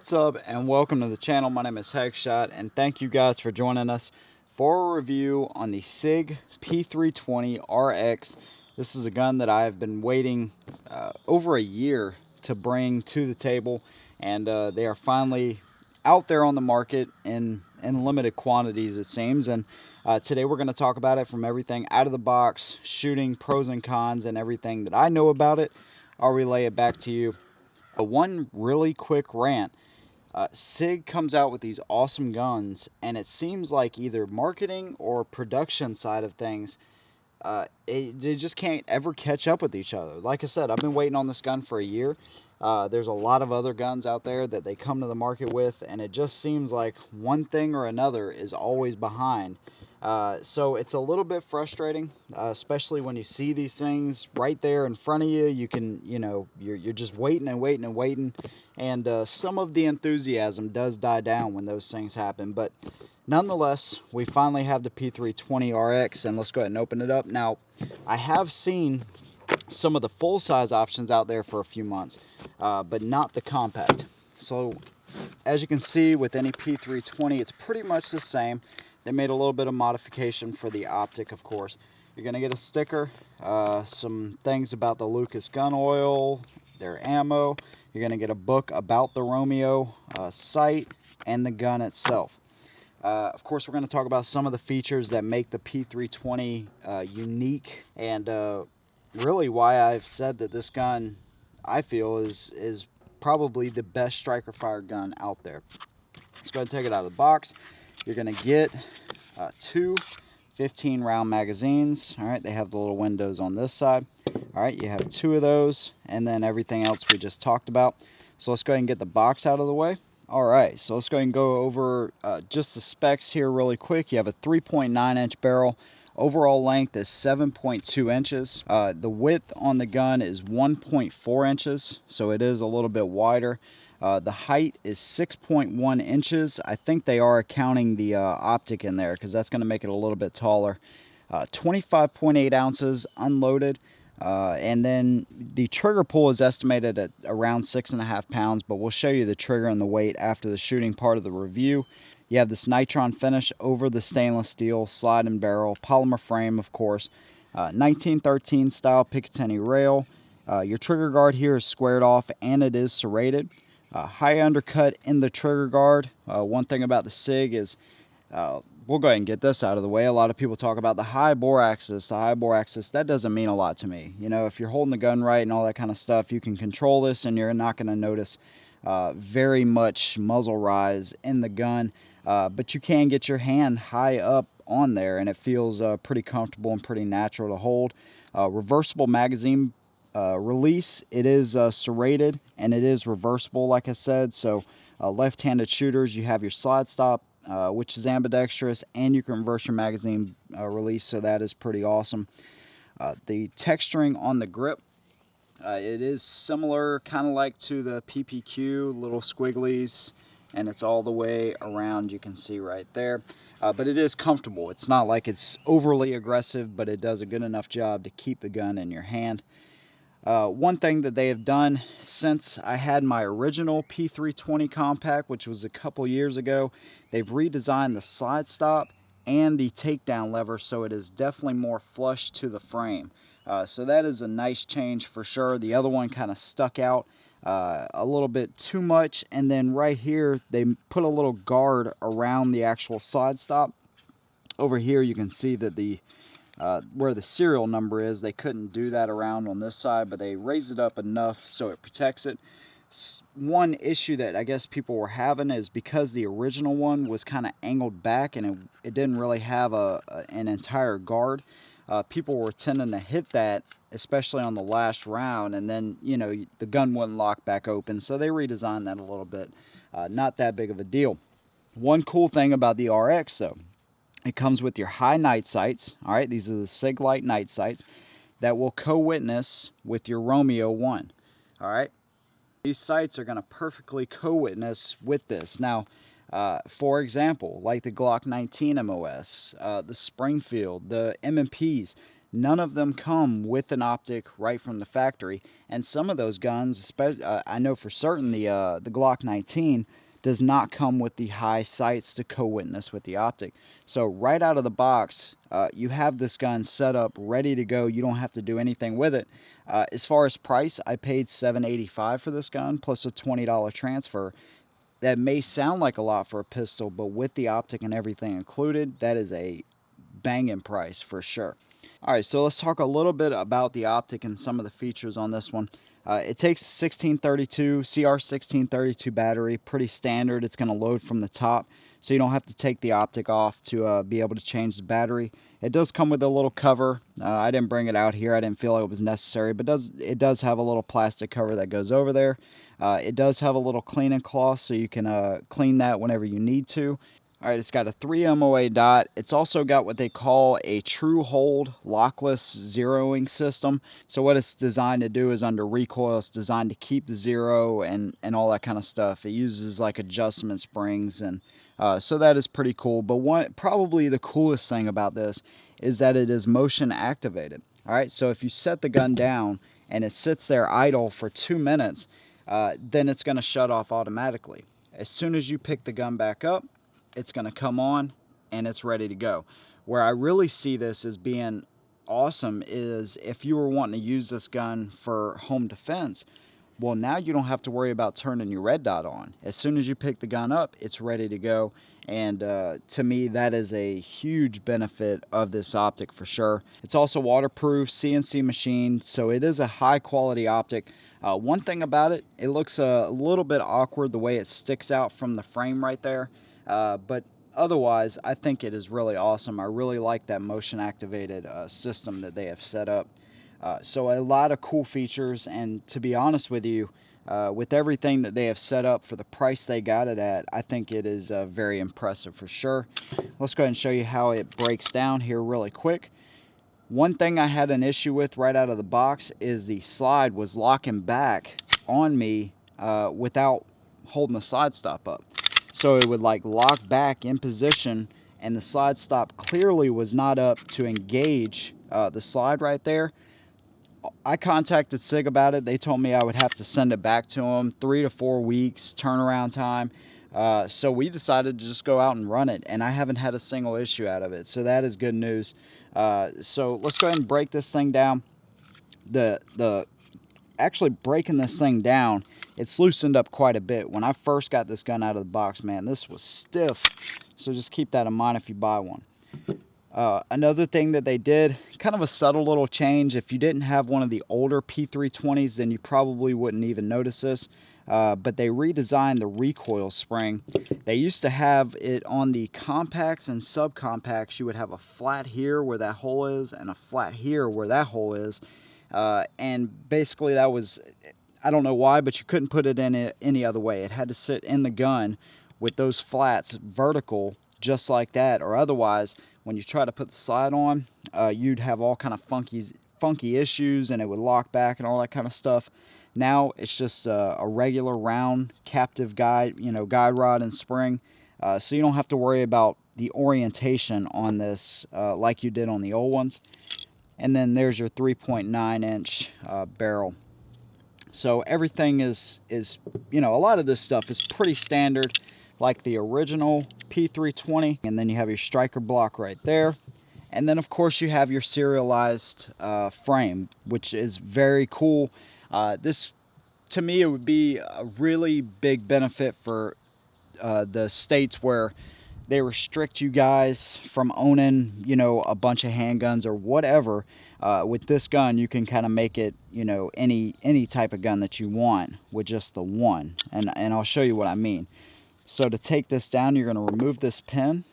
What's up and welcome to the channel. My name is Headshot and thank you guys for joining us for a review on the Sig P320 RX. This is a gun that I have been waiting over a year to bring to the table, and they are finally out there on the market in limited quantities, it seems. And today we're going to talk about it from everything out of the box, shooting, pros and cons, and everything that I know about it. I'll relay it back to you. One really quick rant. Sig comes out with these awesome guns, and it seems like either marketing or production side of things, they just can't ever catch up with each other. Like I said, I've been waiting on this gun for a year. There's a lot of other guns out there that they come to the market with, and it just seems like one thing or another is always behind. So it's a little bit frustrating, especially when you see these things right there in front of you. You can, you're just waiting and waiting and waiting, and some of the enthusiasm does die down when those things happen. But nonetheless, we finally have the P320 RX, and let's go ahead and open it up. Now, I have seen some of the full-size options out there for a few months, but not the compact. So as you can see with any P320, it's pretty much the same. They made a little bit of modification for the optic, of course. You're going to get a sticker, some things about the Lucas gun oil, their ammo. You're going to get a book about the Romeo sight and the gun itself. Of course, we're going to talk about some of the features that make the P320 unique, and really why I've said that this gun, I feel, is probably the best striker fire gun out there. Let's go ahead and take it out of the box. You're going to get two 15-round magazines. All right, they have the little windows on this side. All right, you have two of those, and then everything else we just talked about. So let's go ahead and get the box out of the way. All right, so let's go ahead and go over just the specs here really quick. You have a 3.9-inch barrel. Overall length is 7.2 inches. The width on the gun is 1.4 inches, so it is a little bit wider. The height is 6.1 inches. I think they are accounting the optic in there, because that's going to make it a little bit taller. 25.8 ounces unloaded. And then the trigger pull is estimated at around 6.5 pounds, but we'll show you the trigger and the weight after the shooting part of the review. You have this nitron finish over the stainless steel slide and barrel, polymer frame, of course. 1913 style Picatinny rail. Your trigger guard here is squared off, and it is serrated. High undercut in the trigger guard. One thing about the Sig is, we'll go ahead and get this out of the way. A lot of people talk about the high bore axis. The high bore axis, that doesn't mean a lot to me. You know, if you're holding the gun right and all that kind of stuff, you can control this, and you're not going to notice very much muzzle rise in the gun. But you can get your hand high up on there, and it feels pretty comfortable and pretty natural to hold. Reversible magazine release. It is serrated, and it is reversible, like I said. So left-handed shooters, you have your slide stop, which is ambidextrous, and you can reverse your magazine release, so that is pretty awesome. The texturing on the grip, it is similar, kind of like to the PPQ, little squigglies, and it's all the way around, you can see right there. But it is comfortable. It's not like it's overly aggressive, but it does a good enough job to keep the gun in your hand. One thing that they have done since I had my original P320 compact, which was a couple years ago, they've redesigned the slide stop and the takedown lever, so it is definitely more flush to the frame. So that is a nice change for sure. The other one kind of stuck out a little bit too much, and then right here they put a little guard around the actual slide stop. Over here you can see that the where the serial number is, they couldn't do that around on this side, but they raised it up enough so it protects it. One issue that I guess people were having is because the original one was kind of angled back, and it didn't really have an entire guard. People were tending to hit that, especially on the last round, and then, you know, the gun wouldn't lock back open. So they redesigned that a little bit. Not that big of a deal. One cool thing about the RX, though, it comes with your high night sights. All right, these are the Sig Light night sights that will co-witness with your Romeo 1. All right, these sights are going to perfectly co-witness with this. Now, for example, like the Glock 19 MOS, the Springfield, the M&Ps, none of them come with an optic right from the factory. And some of those guns, especially, I know for certain the Glock 19 does not come with the high sights to co-witness with the optic. So right out of the box, you have this gun set up, ready to go. You don't have to do anything with it. As far as price, I paid $785 for this gun, plus a $20 transfer. That may sound like a lot for a pistol, but with the optic and everything included, that is a banging price for sure. All right, so let's talk a little bit about the optic and some of the features on this one. It takes a 1632 CR1632 battery, pretty standard. It's going to load from the top, so you don't have to take the optic off to be able to change the battery. It does come with a little cover. I didn't bring it out here. I didn't feel like it was necessary, but it does have a little plastic cover that goes over there. It does have a little cleaning cloth, so you can clean that whenever you need to. All right, it's got a 3 MOA dot. It's also got what they call a true hold lockless zeroing system. So what it's designed to do is under recoil, it's designed to keep the zero and all that kind of stuff. It uses like adjustment springs, and so that is pretty cool. But probably the coolest thing about this is that it is motion activated. All right, so if you set the gun down and it sits there idle for 2 minutes, then it's going to shut off automatically. As soon as you pick the gun back up, it's going to come on and it's ready to go. Where I really see this as being awesome is if you were wanting to use this gun for home defense, well, now you don't have to worry about turning your red dot on. As soon as you pick the gun up, it's ready to go. And to me, that is a huge benefit of this optic for sure. It's also waterproof, CNC machined, so it is a high quality optic. One thing about it, it looks a little bit awkward the way it sticks out from the frame right there. But otherwise, I think it is really awesome. I really like that motion activated system that they have set up. So a lot of cool features, and to be honest with you, with everything that they have set up for the price they got it at, I think it is very impressive for sure. Let's go ahead and show you how it breaks down here really quick. One thing I had an issue with right out of the box is the slide was locking back on me without holding the slide stop up. So it would like lock back in position, and the slide stop clearly was not up to engage the slide right there. I contacted Sig about it. They told me I would have to send it back to them, 3 to 4 weeks turnaround time. So we decided to just go out and run it, and I haven't had a single issue out of it. So that is good news. So let's go ahead and break this thing down. Actually breaking this thing down, it's loosened up quite a bit. When I first got this gun out of the box, man, this was stiff. So just keep that in mind if you buy one. Another thing that they did, kind of a subtle little change. If you didn't have one of the older P320s, then you probably wouldn't even notice this. But they redesigned the recoil spring. They used to have it on the compacts and subcompacts. You would have a flat here where that hole is and a flat here where that hole is. And basically that was, I don't know why, but you couldn't put it in any other way. It had to sit in the gun with those flats vertical just like that, or otherwise when you try to put the slide on, you'd have all kind of funky issues, and it would lock back and all that kind of stuff. Now it's just a regular round captive guide rod and spring, so you don't have to worry about the orientation on this like you did on the old ones. And then there's your 3.9 inch barrel. So everything is a lot of this stuff is pretty standard, like the original P320. And then you have your striker block right there. And then of course you have your serialized frame, which is very cool. This, to me, it would be a really big benefit for the states where they restrict you guys from owning, a bunch of handguns or whatever. With this gun, you can kind of make it, any type of gun that you want with just the one. And I'll show you what I mean. So to take this down, you're going to remove this pin.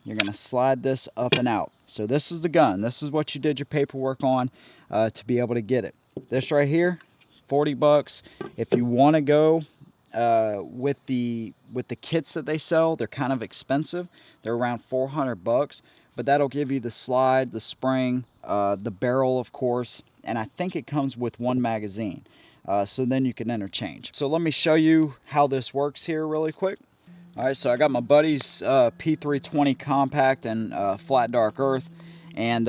You're going to slide this up and out. So this is the gun. This is what you did your paperwork on to be able to get it. This right here, 40 bucks. If you want to go with the kits that they sell, they're kind of expensive. They're around 400 bucks, but that'll give you the slide, the spring, the barrel, of course, and I think it comes with one magazine. So then you can interchange. So let me show you how this works here really quick. All right, so I got my buddy's P320 compact and flat dark earth, and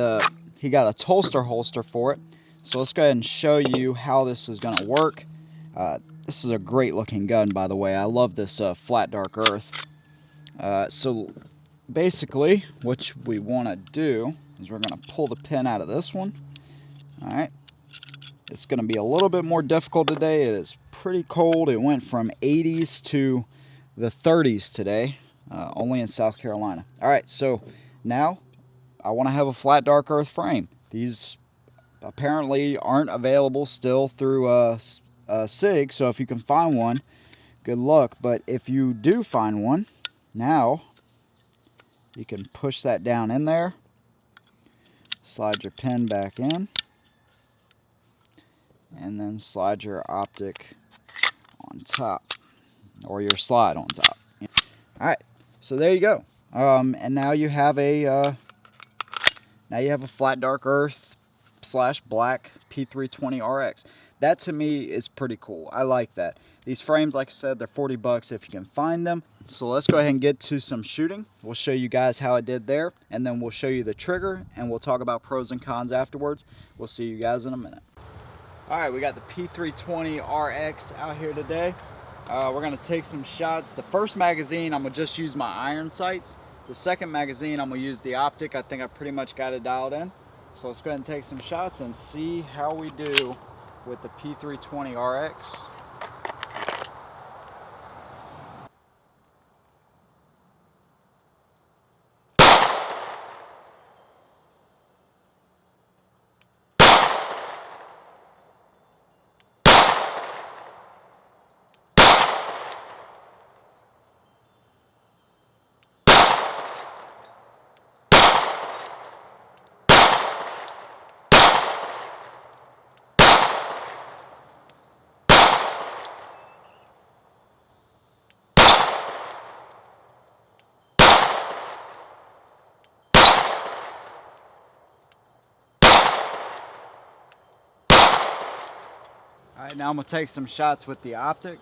he got a Tolster holster for it. So let's go ahead and show you how this is going to work. This is a great looking gun, by the way. I love this flat dark earth. So basically what we want to do is we're going to pull the pin out of this one. All right. It's going to be a little bit more difficult today. It is pretty cold. It went from 80s to the 30s today, only in South Carolina. All right, so now I want to have a flat dark earth frame. These apparently aren't available still through Sig, so if you can find one, good luck. But if you do find one, now you can push that down in there, slide your pin back in, and then slide your optic on top, or your slide on top. All right, so there you go. And now you have a flat dark earth / black P320 RX. That to me is pretty cool. I like that. These frames, like I said, they're 40 bucks if you can find them. So let's go ahead and get to some shooting. We'll show you guys how I did there, and then we'll show you the trigger, and we'll talk about pros and cons afterwards. We'll see you guys in a minute. All right, we got the P320 RX out here today. We're gonna take some shots. The first magazine, I'm gonna just use my iron sights. The second magazine, I'm gonna use the optic. I think I pretty much got it dialed in. So let's go ahead and take some shots and see how we do with the P320 RX. All right, now I'm gonna take some shots with the optic.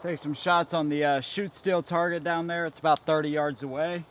Take some shots on the shoot steel target down there. It's about 30 yards away.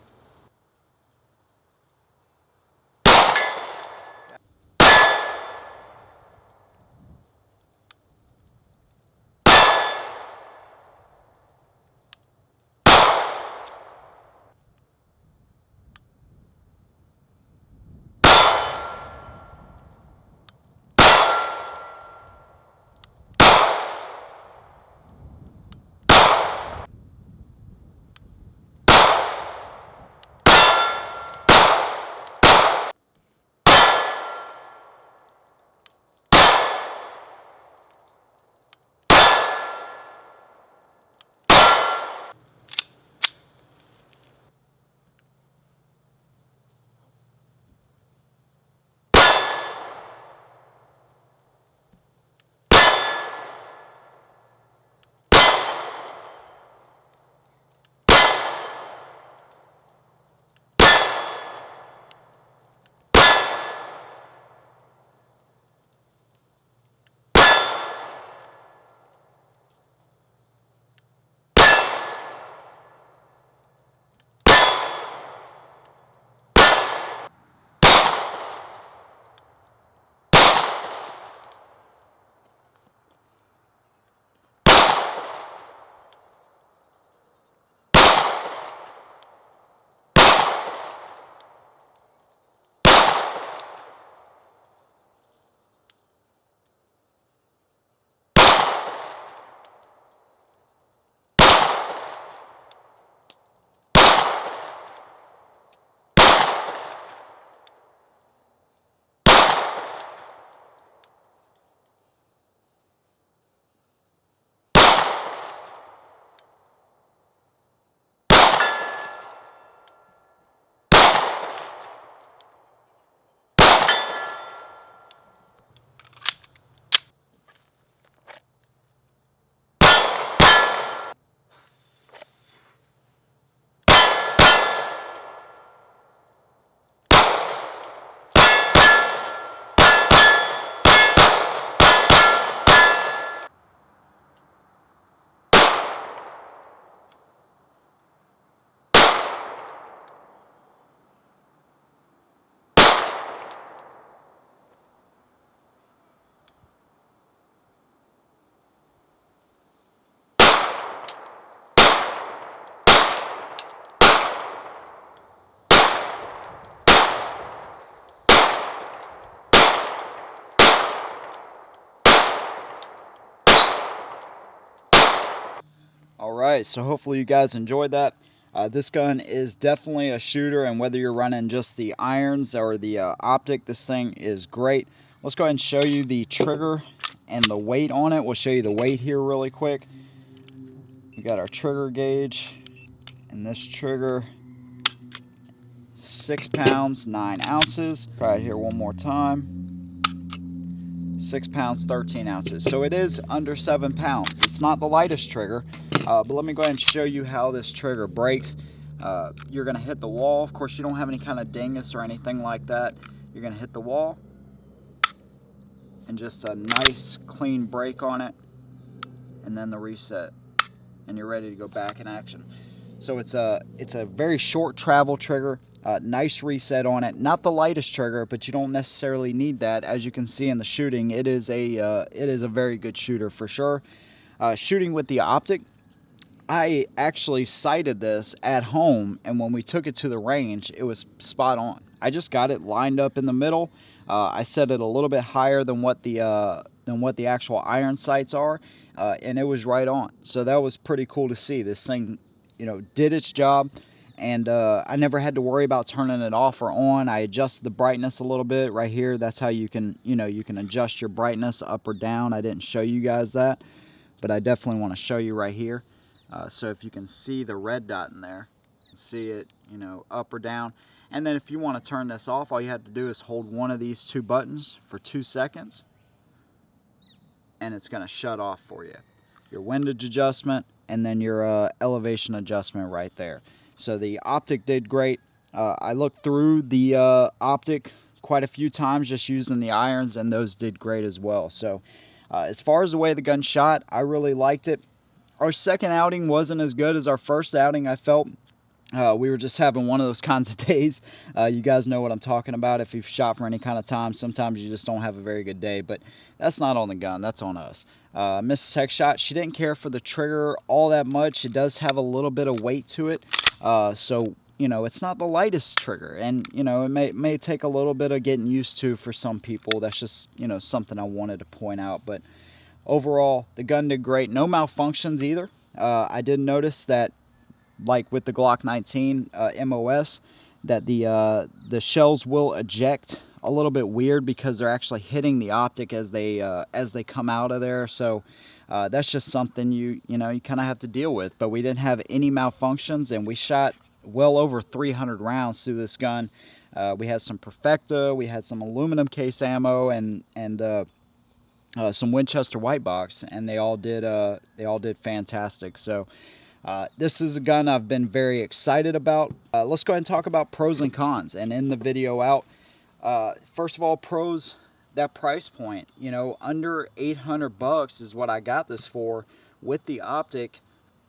Alright, so hopefully you guys enjoyed that. This gun is definitely a shooter, and whether you're running just the irons or the optic, this thing is great. Let's go ahead and show you the trigger and the weight on it. We'll show you the weight here really quick. We got our trigger gauge, and this trigger, 6 pounds 9 ounces. Try it here one more time. 6 pounds 13 ounces. So it is under 7 pounds. It's not the lightest trigger, but let me go ahead and show you how this trigger breaks. You're going to hit the wall. Of course, you don't have any kind of dingus or anything like that. You're going to hit the wall and just a nice clean break on it, and then the reset, and you're ready to go back in action. So it's a very short travel trigger. Nice reset on it. Not the lightest trigger, but you don't necessarily need that. As you can see in the shooting, it is a very good shooter for sure. Shooting with the optic, I actually sighted this at home, and when we took it to the range, it was spot on. I just got it lined up in the middle. I set it a little bit higher than what the actual iron sights are, and it was right on. So that was pretty cool to see. This thing, did its job. And I never had to worry about turning it off or on. I adjusted the brightness a little bit right here. That's how you can, you can adjust your brightness up or down. I didn't show you guys that, but I definitely want to show you right here. So if you can see the red dot in there, see it, up or down. And then if you want to turn this off, all you have to do is hold one of these two buttons for 2 seconds, and it's going to shut off for you. Your windage adjustment, and then your elevation adjustment right there. So the optic did great. I looked through the optic quite a few times just using the irons, and those did great as well. So as far as the way the gun shot, I really liked it. Our second outing wasn't as good as our first outing, I felt. We were just having one of those kinds of days. You guys know what I'm talking about. If you've shot for any kind of time, sometimes you just don't have a very good day, but that's not on the gun, that's on us. Mrs. Heckshot, she didn't care for the trigger all that much. It does have a little bit of weight to it, so it's not the lightest trigger, and it may take a little bit of getting used to for some people. That's just something I wanted to point out. But overall, the gun did great. No malfunctions either. I did notice that, like with the Glock 19 MOS, that the shells will eject a little bit weird because they're actually hitting the optic as they come out of there. So that's just something you kind of have to deal with. But we didn't have any malfunctions, and we shot well over 300 rounds through this gun. We had some Perfecta, we had some aluminum case ammo, and some Winchester white box, and they all did fantastic. So this is a gun I've been very excited about. Let's go ahead and talk about pros and cons and end the video out. First of all, pros, that price point, under 800 bucks is what I got this for, with the optic,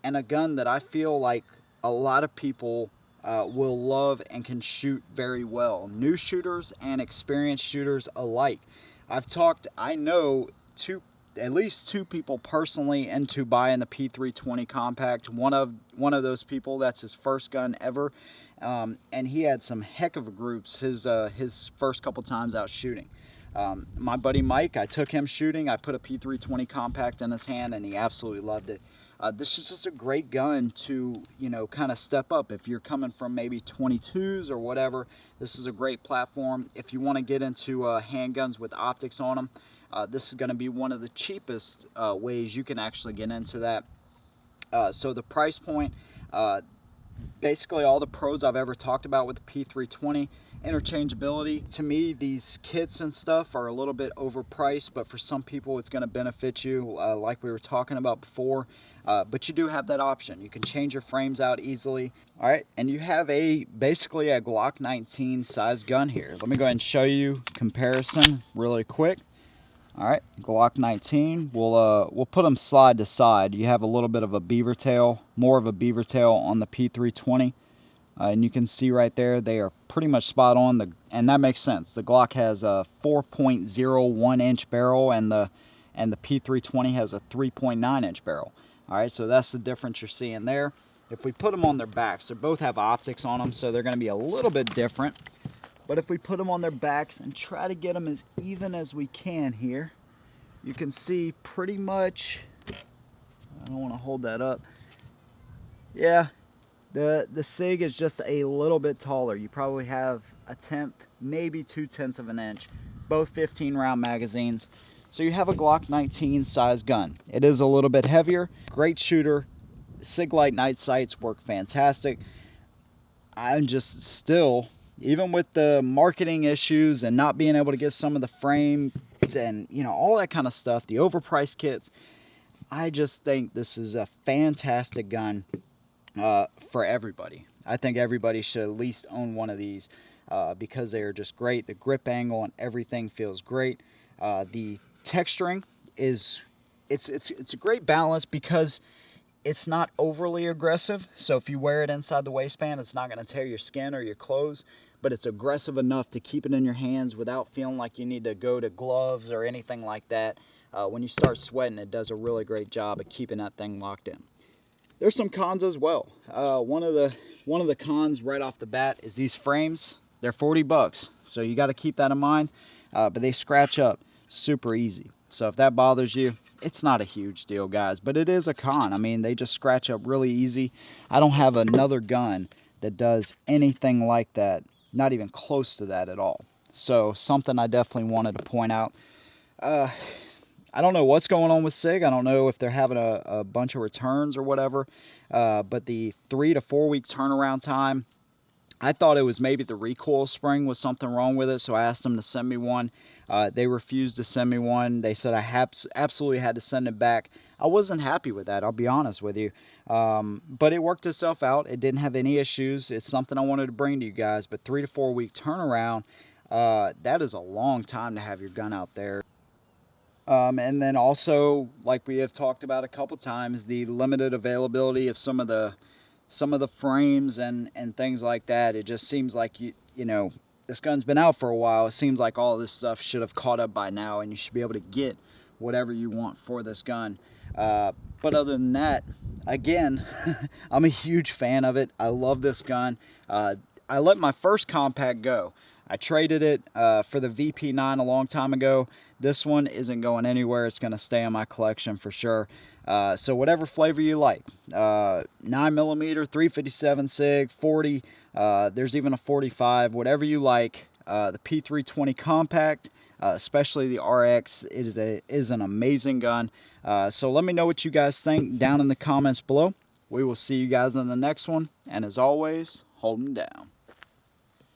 and a gun that I feel like a lot of people will love and can shoot very well. New shooters and experienced shooters alike. I know at least two people personally into buying the P320 compact. One of those people, that's his first gun ever, and he had some heck of a groups his first couple times out shooting. My buddy Mike, I took him shooting. I put a P320 compact in his hand, and he absolutely loved it. This is just a great gun to kind of step up if you're coming from maybe 22s or whatever. This is a great platform if you want to get into handguns with optics on them. This is going to be one of the cheapest ways you can actually get into that. So the price point, basically all the pros I've ever talked about with the P320. Interchangeability, to me these kits and stuff are a little bit overpriced, but for some people it's going to benefit you, like we were talking about before. But you do have that option. You can change your frames out easily. All right, and you have basically a Glock 19 size gun here. Let me go ahead and show you comparison really quick. All right, Glock 19. We'll put them side to side. You have a little bit of a beaver tail, more of a beaver tail on the P320, and you can see right there they are pretty much spot on. And that makes sense. The Glock has a 4.01 inch barrel, and the P320 has a 3.9 inch barrel. All right, so that's the difference you're seeing there. If we put them on their backs, they both have optics on them, so they're going to be a little bit different. But if we put them on their backs and try to get them as even as we can here, you can see pretty much, I don't want to hold that up, Yeah, the Sig is just a little bit taller. You probably have a tenth, maybe 2/10 of an inch, both 15 round magazines. So you have a Glock 19 size gun. It is a little bit heavier, great shooter. Sig Light night sights work fantastic. I'm just still, even with the marketing issues and not being able to get some of the frames and, you know, all that kind of stuff, the overpriced kits, I just think this is a fantastic gun for everybody. I think everybody should at least own one of these because they are just great. The grip angle and everything feels great. The texturing is, it's a great balance because it's not overly aggressive. So if you wear it inside the waistband, it's not going to tear your skin or your clothes, but it's aggressive enough to keep it in your hands without feeling like you need to go to gloves or anything like that. When you start sweating, it does a really great job of keeping that thing locked in. There's some cons as well. One of the cons right off the bat is these frames. They're 40 bucks, so you got to keep that in mind. But they scratch up super easy. So if that bothers you, it's not a huge deal, guys, but it is a con. I mean, they just scratch up really easy. I don't have another gun that does anything like that, not even close to that at all. So something I definitely wanted to point out. I don't know what's going on with Sig. I don't know if they're having a bunch of returns or whatever, but the 3 to 4 week turnaround time, I thought it was maybe the recoil spring was something wrong with it, so I asked them to send me one. They refused to send me one. They said I absolutely had to send it back. I wasn't happy with that, I'll be honest with you. But it worked itself out. It didn't have any issues. It's something I wanted to bring to you guys, but 3 to 4 week turnaround, that is a long time to have your gun out there. And then also, like we have talked about a couple times, the limited availability of some of the frames and things like that. It just seems like you know, this gun's been out for a while. It seems like all this stuff should have caught up by now, and you should be able to get whatever you want for this gun. But other than that, again, I'm a huge fan of it. I love this gun. I let my first compact go. I traded it for the VP9 a long time ago. This one isn't going anywhere. It's going to stay in my collection for sure. So whatever flavor you like, 9mm, 357 Sig, 40, there's even a 45, whatever you like. The P320 compact, especially the RX, is an amazing gun. So let me know what you guys think down in the comments below. We will see you guys in the next one, and as always, hold them down.